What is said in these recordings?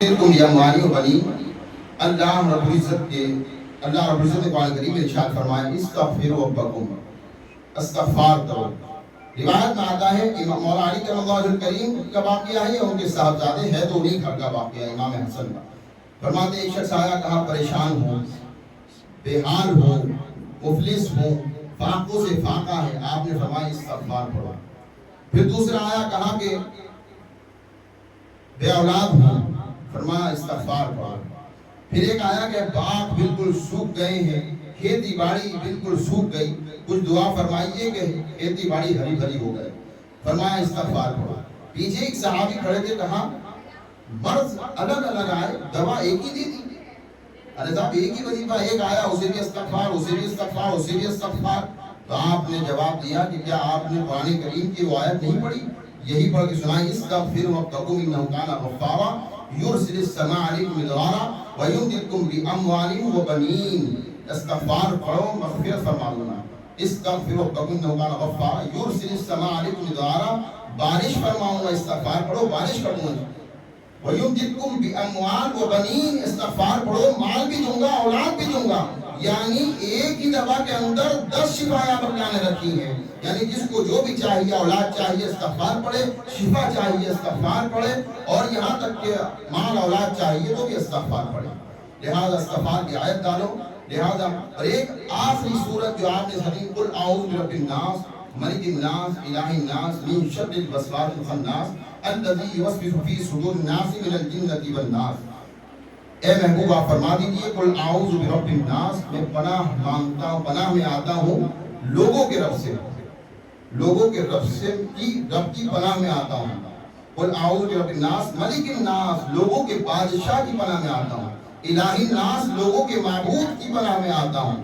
اللہ رب العزت نے قرآن کریم میں ارشاد فرمایا استغفروا ربکم، استغفار کرو۔ روایت میں آتا ہے کہ مولا علی کرم اللہ الکریم کا واقعہ ہے، ان کے صاحبزادے ہے تو انہیں گھر کا واقعہ ہے، امام حسن کا۔ فرماتے ایک شخص آیا، کہا پریشان ہوں، بے حال ہوں، مفلس ہوں، فاقوں سے فاقہ ہے، آپ نے فرمایا استغفار پڑھو۔ پھر دوسرا آیا، کہا کہ بے اولاد ہوں، فرمایا استغفار پڑھو۔ پھر ایک آیا کہ باغ بالکل سوکھ گئے ہیں، کھیتی باڑی بالکل سوکھ گئی، کچھ دعا فرمائیے کہ کھیتی باڑی ہری بھری ہو گئے، فرمایا استغفار پڑھو۔ پیچھے ایک صحابی کھڑے تھے، کہا مرض الگ الگ آئے، دوا ایک ہی دی تھی۔ ارے صاحب ایک ہی وظیفہ، ایک آیا اسے بھی استغفار، اسے بھی استغفار، اسے بھی استغفار۔ تو آپ نے جواب دیا کہ کیا آپ نے قرآن کریم کی وہ آیت نہیں پڑھی؟ یہی پڑھ کے سنائی، استغفروا ربکم انہ کان غفارا یرسل السماء علیکم مدرارا ویمددکم باموال وبنین۔ استغفار پڑھو، مغفرت فرما دینا۔ استغفروا ربکم انہ کان غفارا یرسل السماء علیکم مدرارا، بارش فرماؤں گا، استغفار پڑھو بارش کر دوں گا۔ وَيُمْدِدْكُمْ بِأَمْوَالٍ وَبَنِينَ، استغفار پڑھو مال بھی دوں گا، اولاد بھی دوں گا۔ یعنی ایک ہی دوا کے اندر 10 شفائیں آپ نے رکھی ہیں۔ یعنی جس کو جو بھی چاہیے، اولاد چاہیے استغفار پڑھے، شفا چاہیے استغفار پڑھے، اور یہاں تک کہ مال اولاد چاہیے تو بھی استغفار پڑھے۔ لہذا استغفار کی آیت ڈالو۔ لہذا اور ایک آخری سورت جو آپ نے سنی، قل اعوذ برب الناس ملک الناس الہ الناس من شر الوسواس الخناس الذی یوسوس فی صدور الناس من الجنۃ والناس۔ اے محبوب آپ فرما دیجئے قل اعوذ برب الناس، میں پناہ مانگتا ہوں، پناہ میں آتا ہوں لوگوں کے رب سے، لوگوں کے رب سے رب کی پناہ میں آتا ہوں۔ قل اعوذ برب الناس ملک الناس، لوگوں کے بادشاہ کی پناہ میں آتا ہوں۔ الہ الناس، لوگوں کے معبود کی پناہ میں آتا ہوں۔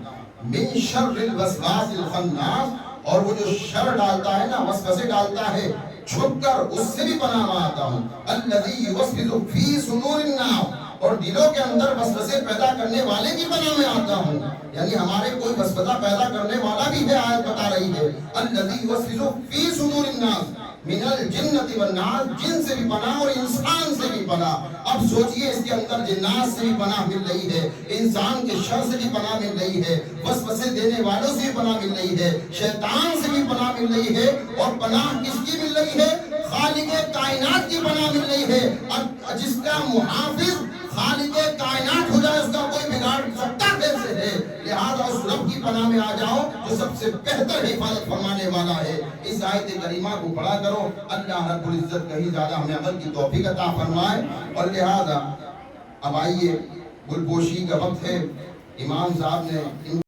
من شر الوسواس الخناس، اور وہ جو شر ڈالتا ہے نا، وسوسے ڈالتا ہے چھپ کر، اس سے بھی پناہ میں آتا ہوں۔ الذی یوسوس فی صدور الناس، اور دلوں کے اندر وسوسے پیدا کرنے والے کی پناہ میں آتا ہوں۔ یعنی ہمارے کوئی وسوسہ پیدا کرنے والا بھی ہے، آیت بتا رہی ہے الذی یوسوس فی صدور الناس من الجنۃ والناس، جن سے بھی پناہ اور انسان سے بھی پناہ۔ اب سوچئے اس کے اندر جنات سے بھی پناہ مل رہی ہے، انسان کے شر سے بھی پناہ مل رہی ہے، وسوسے دینے والوں سے بھی پناہ مل رہی ہے، شیطان سے بھی پناہ مل رہی ہے، اور پناہ کس کی مل رہی ہے؟ خالق کائنات کی پناہ مل رہی ہے۔ اب جس کا محافظ خالق کائنات ہو جائے، اس کا کوئی بگاڑ سکتا کیسے ہے؟ لہذا اس رب کی پناہ میں آ جاؤ جو سب سے بہتر حفاظت فرمانے والا ہے۔ اس آیت کریمہ کو پڑھا کرو، اللہ رب العزت کہیں زیادہ ہمیں عمل کی توفیق عطا فرمائے۔ اور لہذا اب آئیے گل پوشی کا وقت ہے، امام صاحب نے